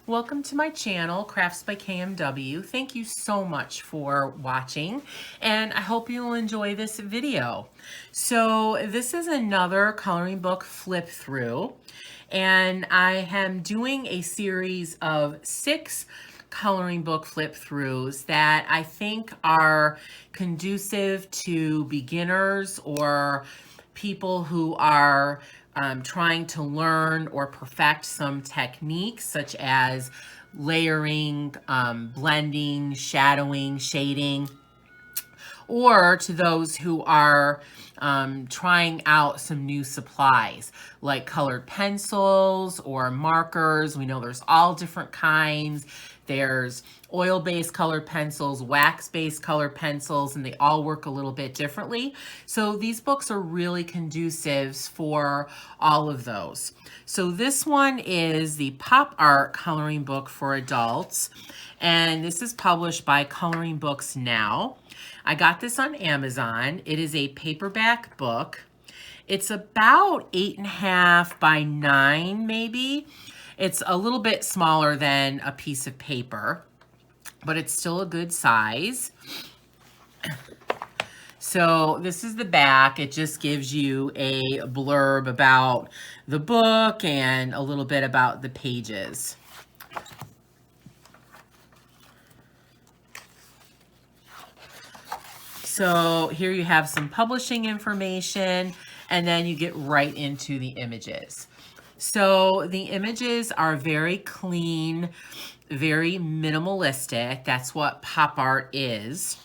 Welcome to my channel, Crafts by KMW. Thank you so much for watching, and I hope you'll enjoy this video. So this is another coloring book flip through, and I am doing a series of 6 coloring book flip throughs that I think are conducive to beginners or people who are trying to learn or perfect some techniques such as layering, blending, shadowing, shading, or to those who are trying out some new supplies like colored pencils or markers. We know there's all different kinds. There's oil-based colored pencils, wax-based colored pencils, and they all work a little bit differently. So these books are really conducive for all of those. So this one is the Pop Art Coloring Book for Adults, and this is published by Coloring Books Now. I got this on Amazon. It is a paperback book. It's about 8.5 by 9, maybe. It's a little bit smaller than a piece of paper, but it's still a good size. So this is the back. It just gives you a blurb about the book and a little bit about the pages. So here you have some publishing information, and then you get right into the images. So the images are very clean, very minimalistic. That's what pop art is.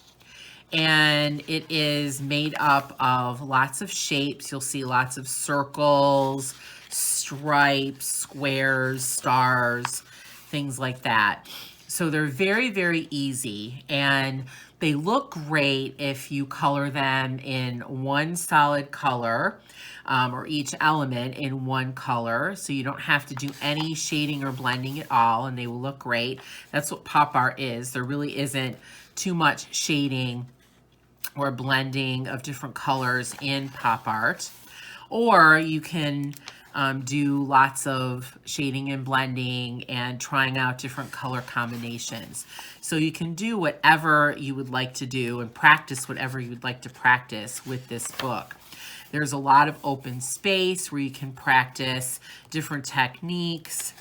And it is made up of lots of shapes. You'll see lots of circles, stripes, squares, stars, things like that. So they're very, very easy, and they look great if you color them in one solid color, or each element in one color, so you don't have to do any shading or blending at all, and they will look great. That's what pop art is. There really isn't too much shading or blending of different colors in pop art. Or you can do lots of shading and blending and trying out different color combinations. So you can do whatever you would like to do and practice whatever you would like to practice with this book. There's a lot of open space where you can practice different techniques.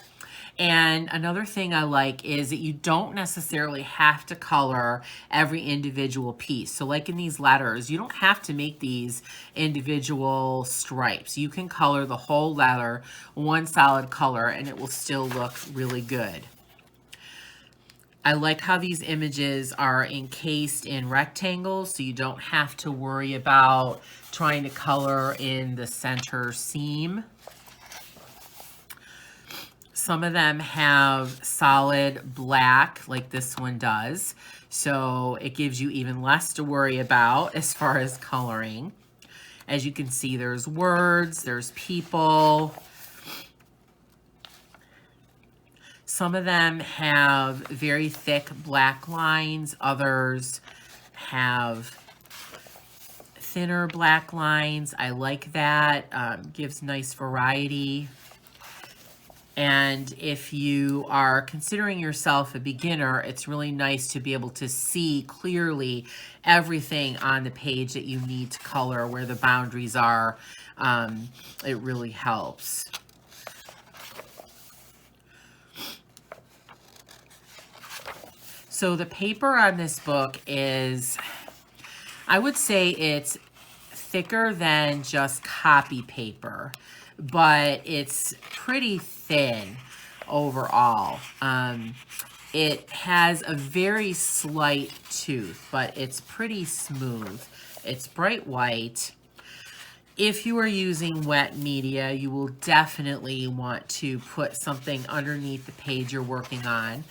And another thing I like is that you don't necessarily have to color every individual piece. So like in these letters, you don't have to make these individual stripes. You can color the whole letter one solid color and it will still look really good. I like how these images are encased in rectangles, so you don't have to worry about trying to color in the center seam. Some of them have solid black, like this one does, so it gives you even less to worry about as far as coloring. As you can see, there's words, there's people. Some of them have very thick black lines, others have thinner black lines. I like that, gives nice variety. And if you are considering yourself a beginner, it's really nice to be able to see clearly everything on the page that you need to color, where the boundaries are. It really helps. So the paper on this book is, I would say it's thicker than just copy paper, but it's pretty thin overall. It has a very slight tooth, but it's pretty smooth. It's bright white. If you are using wet media, you will definitely want to put something underneath the page you're working on.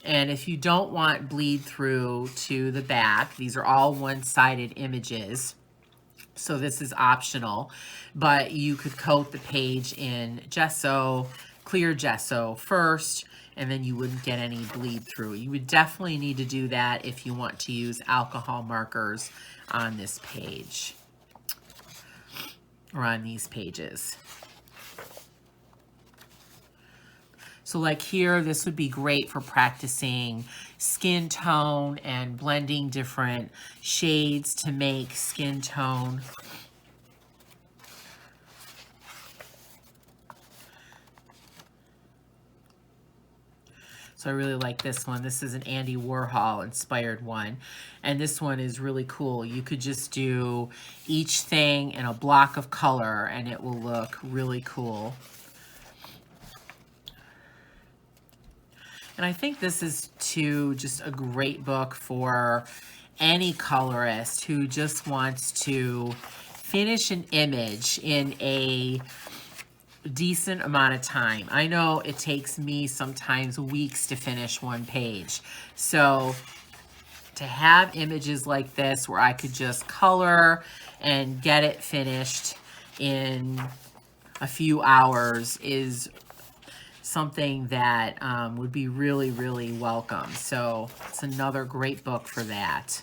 And if you don't want bleed through to the back, these are all one-sided images, so this is optional, but you could coat the page in gesso, clear gesso first, and then you wouldn't get any bleed through. You would definitely need to do that if you want to use alcohol markers on this page or on these pages. So like here, this would be great for practicing skin tone and blending different shades to make skin tone. So I really like this one. This is an Andy Warhol inspired one. And this one is really cool. You could just do each thing in a block of color and it will look really cool. And I think this is too just a great book for any colorist who just wants to finish an image in a decent amount of time. I know it takes me sometimes weeks to finish one page. So to have images like this where I could just color and get it finished in a few hours is something that would be really, really welcome. So it's another great book for that.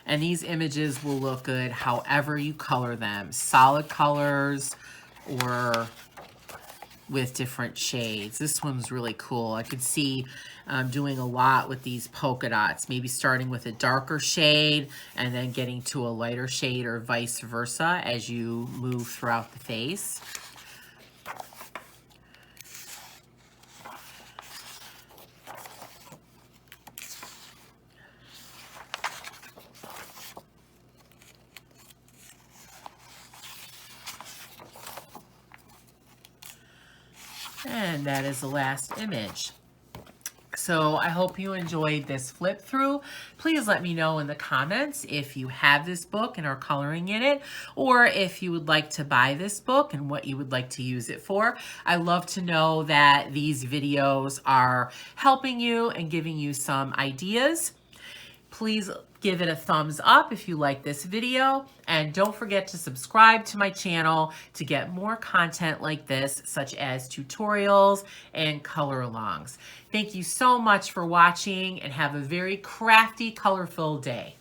And these images will look good however you color them. Solid colors or with different shades. This one's really cool. I could see doing a lot with these polka dots, maybe starting with a darker shade and then getting to a lighter shade or vice versa as you move throughout the face. And that is the last image. So I hope you enjoyed this flip through. Please let me know in the comments if you have this book and are coloring in it, or if you would like to buy this book and what you would like to use it for. I love to know that these videos are helping you and giving you some ideas. Please give it a thumbs up if you like this video, and don't forget to subscribe to my channel to get more content like this, such as tutorials and color alongs. Thank you so much for watching and have a very crafty, color-filled day.